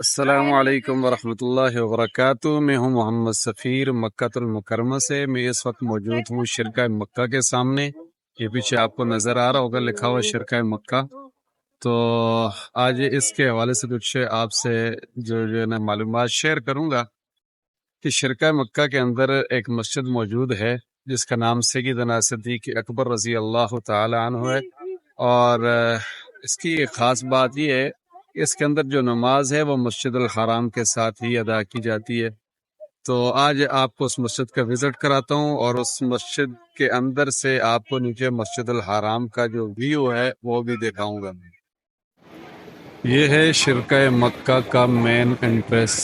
السلام علیکم ورحمۃ اللہ وبرکاتہ۔ میں ہوں محمد سفیر مکۃ المکرمہ سے۔ میں اس وقت موجود ہوں شرکہ مکہ کے سامنے۔ یہ پیچھے آپ کو نظر آ رہا ہوگا لکھا ہوا شرکہ مکہ۔ تو آج اس کے حوالے سے کچھ آپ سے جو ہے نا معلومات شیئر کروں گا کہ شرکہ مکہ کے اندر ایک مسجد موجود ہے جس کا نام سیدنا صدیق اکبر رضی اللہ تعالی عنہ ہے، اور اس کی ایک خاص بات یہ ہے کہ اس کے اندر جو نماز ہے وہ مسجد الحرام کے ساتھ ہی ادا کی جاتی ہے۔ تو آج آپ کو اس مسجد کا وزٹ کراتا ہوں اور اس مسجد کے اندر سے آپ کو نیچے مسجد الحرام کا جو ویو ہے وہ بھی دکھاؤں گا۔ یہ ہے شرکہ مکہ کا مین انٹریس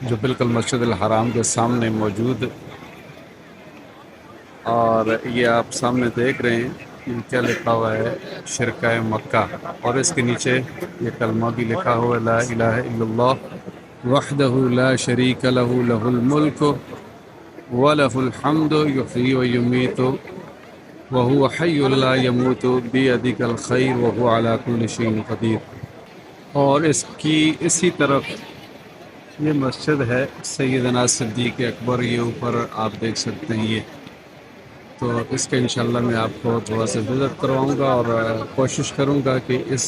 جو بالکل مسجد الحرام کے سامنے موجود، اور یہ آپ سامنے دیکھ رہے ہیں کہ کیا لکھا ہوا ہے شرکہ مکہ، اور اس کے نیچے یہ کلمہ بھی لکھا ہوا ہے لا الہ الا اللہ وحدہ لا شریک لہ لہ الملک وَلَهُ الْحَمْدُ يُحْيِي وَيُمِيتُ وَهُوَ حَيٌّ لَا يَمُوتُ بِيَدِهِ الْخَيْرُ وَهُوَ عَلَى كُلِّ شَيْءٍ قَدِيرٌ۔ اور اس کی اسی طرف یہ مسجد ہے سیدنا صدیق اکبر، یہ اوپر آپ دیکھ سکتے ہیں یہ۔ تو اس کے انشاءاللہ میں آپ کو تھوڑا سا وزٹ کرواؤں گا اور کوشش کروں گا کہ اس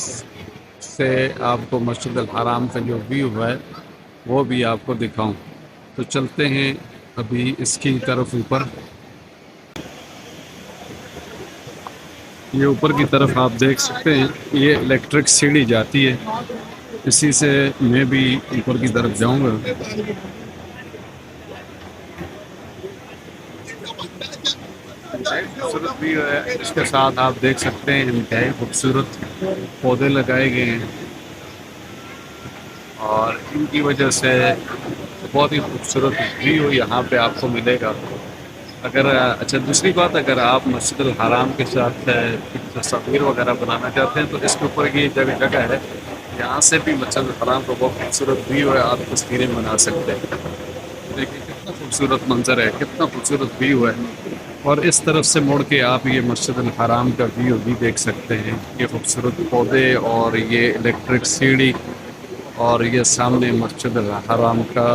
سے آپ کو مسجد الحرام کا جو ویو ہے وہ بھی آپ کو دکھاؤں۔ تو چلتے ہیں ابھی اس کی طرف اوپر۔ یہ اوپر کی طرف آپ دیکھ سکتے ہیں یہ الیکٹرک سیڑھی جاتی ہے، اسی سے میں بھی اوپر کی طرف جاؤں گا۔ خوبصورت بھی ہے، اس کے ساتھ آپ دیکھ سکتے ہیں انتہائی خوبصورت پودے لگائے گئے ہیں، اور ان کی وجہ سے بہت ہی خوبصورت ویو یہاں پہ آپ کو ملے گا۔ اگر اچھا دوسری بات، اگر آپ مسجد الحرام کے ساتھ تصاویر وغیرہ بنانا چاہتے ہیں تو اس کے اوپر یہ جگہ ہے، یہاں سے بھی مسجد الحرام کو بہت خوبصورت ویو ہے، آپ تصویریں بنا سکتے ہیں۔ دیکھیں کتنا خوبصورت منظر ہے، کتنا خوبصورت ویو ہے، اور اس طرف سے مڑ کے آپ یہ مسجد الحرام کا ویو بھی دیکھ سکتے ہیں۔ یہ خوبصورت پودے اور یہ الیکٹرک سیڑھی اور یہ سامنے مسجد الحرام کا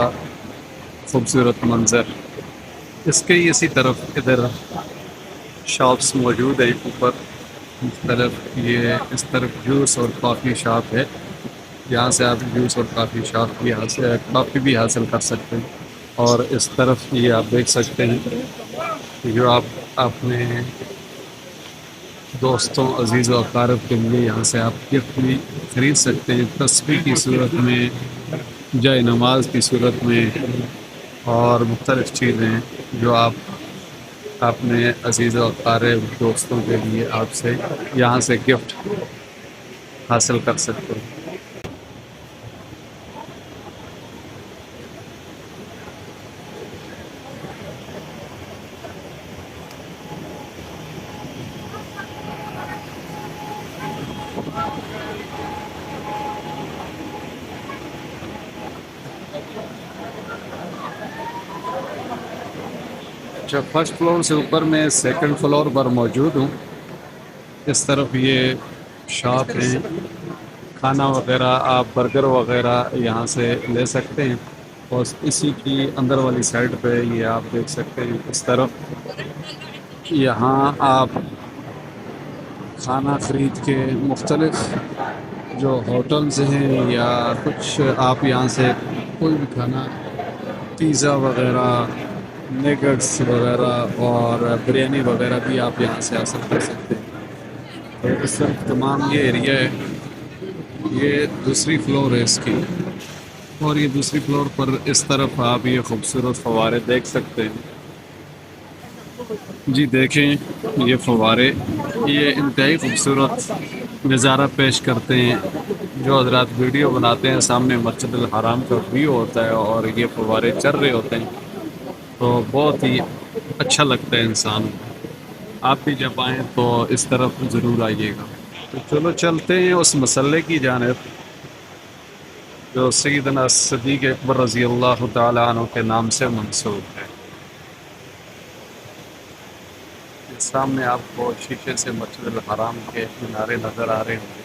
خوبصورت منظر۔ اس کے اسی طرف ادھر شاپس موجود ہے اوپر، اس طرف یہ اس طرف جوس اور کافی شاپ ہے، یہاں سے آپ جوس اور کافی شاپ بھی حاصل کافی بھی حاصل کر سکتے ہیں۔ اور اس طرف یہ آپ دیکھ سکتے ہیں جو آپ اپنے دوستوں عزیز و اقارب کے لیے یہاں سے آپ گفٹ بھی خرید سکتے ہیں، تسبیح کی صورت میں، جائے نماز کی صورت میں، اور مختلف چیزیں جو آپ اپنے عزیز و اقارب دوستوں کے لیے آپ سے یہاں سے گفٹ حاصل کر سکتے ہیں۔ اچھا، فرسٹ فلور سے اوپر میں سیکنڈ فلور پر موجود ہوں۔ اس طرف یہ شاپ ہے، کھانا وغیرہ آپ برگر وغیرہ یہاں سے لے سکتے ہیں، اور اسی کی اندر والی سائڈ پہ یہ آپ دیکھ سکتے ہیں اس طرف یہاں آپ کھانا خرید کے مختلف جو ہوٹلز ہیں یا کچھ آپ یہاں سے کوئی بھی کھانا، پیزا وغیرہ، نیگٹس وغیرہ اور بریانی وغیرہ بھی آپ یہاں سے حاصل کر سکتے ہیں۔ تو اس طرف تمام یہ ایریا ہے، یہ دوسری فلور ہے اس کی، اور یہ دوسری فلور پر اس طرف آپ یہ خوبصورت فوارے دیکھ سکتے ہیں۔ جی دیکھیں یہ فوارے، یہ انتہائی خوبصورت نظارہ پیش کرتے ہیں۔ جو حضرات ویڈیو بناتے ہیں سامنے مسجد الحرام کا ویو ہوتا ہے اور یہ فوارے چل رہے ہوتے ہیں تو بہت ہی اچھا لگتا ہے انسان کو۔ آپ بھی جب آئیں تو اس طرف ضرور آئیے گا۔ تو چلو چلتے ہیں اس مسئلے کی جانب جو سیدنا صدیق اکبر رضی اللہ تعالی عنہ کے نام سے منسوب ہے۔ سامنے آپ کو شیشے سے مسجد الحرام کے مینارے نظر آ رہے ہوں گے۔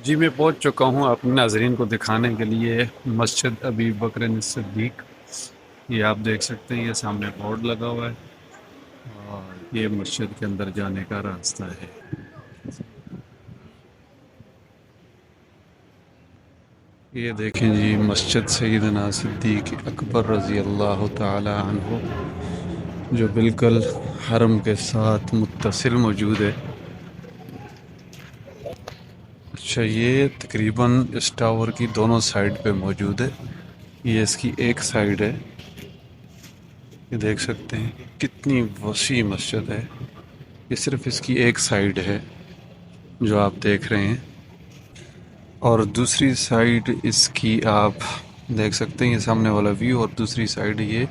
جی میں پہنچ چکا ہوں اپنے ناظرین کو دکھانے کے لیے مسجد ابی بکر صدیق. یہ آپ دیکھ سکتے ہیں، یہ سامنے بورڈ لگا ہوا ہے اور یہ مسجد کے اندر جانے کا راستہ ہے. یہ دیکھیں جی مسجد سیدنا صدیق اکبر رضی اللہ تعالی عنہ جو بالکل حرم کے ساتھ متصل موجود ہے. اچھا یہ تقریباً اس ٹاور کی دونوں سائڈ پہ موجود ہے. یہ اس کی ایک سائڈ ہے. یہ دیکھ سکتے ہیں کتنی وسیع مسجد ہے. یہ صرف اس کی ایک سائڈ ہے جو آپ دیکھ رہے ہیں، اور دوسری سائڈ اس کی آپ دیکھ سکتے ہیں یہ سامنے والا ویو، اور دوسری سائڈ یہ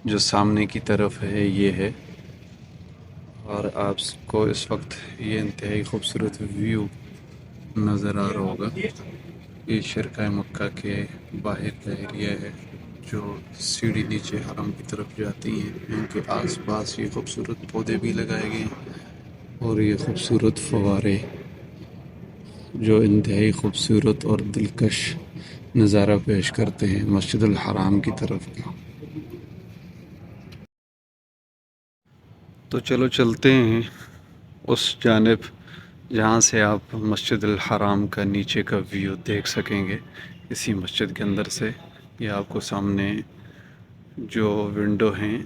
جو سامنے کی طرف ہے یہ ہے. اور آپ کو اس وقت یہ انتہائی خوبصورت ویو نظر آ رہا ہوگا. یہ شرقہ مکہ کے باہر کا ایریا ہے جو سیڑھی نیچے حرم کی طرف جاتی ہے. ان کے آس پاس یہ خوبصورت پودے بھی لگائے گئے ہیں اور یہ خوبصورت فوارے جو انتہائی خوبصورت اور دلکش نظارہ پیش کرتے ہیں مسجد الحرام کی طرف کا. تو چلو چلتے ہیں اس جانب جہاں سے آپ مسجد الحرام کا نیچے کا ویو دیکھ سکیں گے. اسی مسجد کے اندر سے یہ آپ کو سامنے جو ونڈو ہیں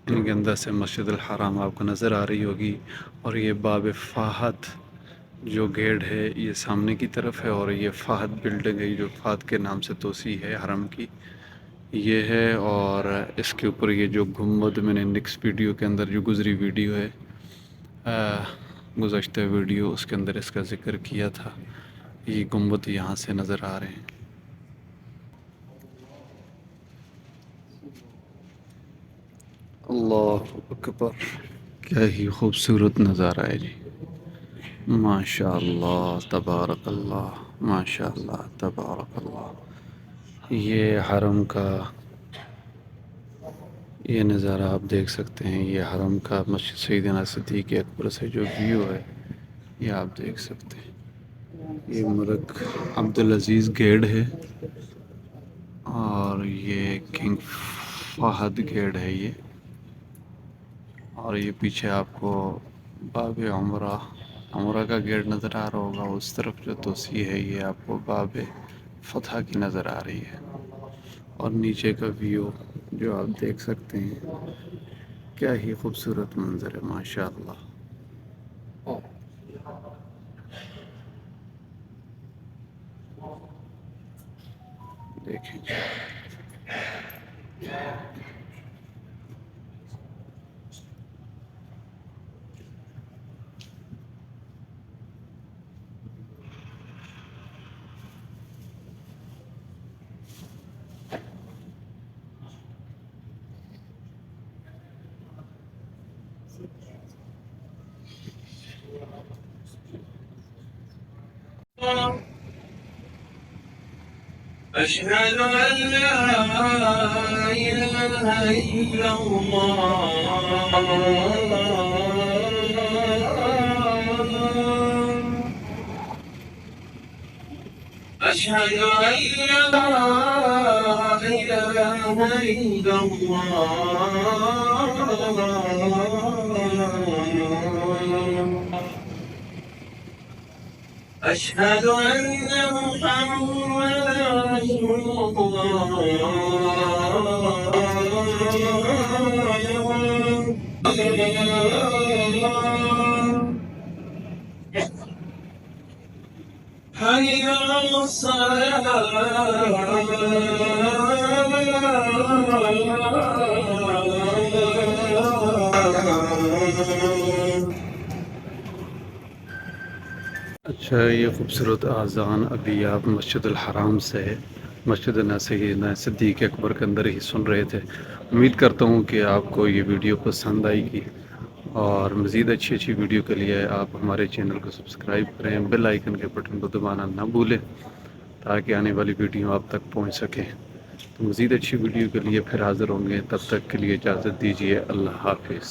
ان کے اندر سے مسجد الحرام آپ کو نظر آ رہی ہوگی. اور یہ باب فہد جو گیٹ ہے یہ سامنے کی طرف ہے، اور یہ فہد بلڈنگ ہے جو فہد کے نام سے توسیع ہے حرم کی یہ ہے. اور اس کے اوپر یہ جو گنبد میں نے نیکسٹ ویڈیو کے اندر جو گزری ویڈیو ہے گزشتہ ویڈیو اس کے اندر اس کا ذکر کیا تھا، یہ گنبد یہاں سے نظر آ رہے ہیں. اللہ اکبر، کیا ہی خوبصورت نظارہ ہے جی. ماشاء اللہ تبارک اللہ، ماشاء اللہ تبارک اللہ. یہ حرم کا یہ نظارہ آپ دیکھ سکتے ہیں. یہ حرم کا مسجد سیدنا صدیق اکبر سے جو ویو ہے یہ آپ دیکھ سکتے ہیں. یہ ملک عبدالعزیز گیٹ ہے اور یہ کنگ فہد گیٹ ہے یہ. اور یہ پیچھے آپ کو باب عمرہ کا گیٹ نظر آ رہا ہوگا. اس طرف جو توسیع ہے یہ آپ کو باب فتح کی نظر آ رہی ہے. اور نیچے کا ویو جو آپ دیکھ سکتے ہیں کیا ہی خوبصورت منظر ہے ماشاء اللہ. دیکھیں جی. أشهد أن لا إله إلا الله. أشهد أن لا إله إلا الله. أشهد أن محمدا رسول الله. حي على الصلاة. اچھا یہ خوبصورت اذان ابھی آپ مسجد الحرام سے مسجد سیدنا صدیق اکبر کے اندر ہی سن رہے تھے. امید کرتا ہوں کہ آپ کو یہ ویڈیو پسند آئے گی، اور مزید اچھی اچھی ویڈیو کے لیے آپ ہمارے چینل کو سبسکرائب کریں، بیل آئیکن کے بٹن کو دبانا نہ بھولیں تاکہ آنے والی ویڈیو آپ تک پہنچ سکیں. تو مزید اچھی ویڈیو کے لیے پھر حاضر ہوں گے، تب تک کے لیے اجازت دیجیے. اللہ حافظ.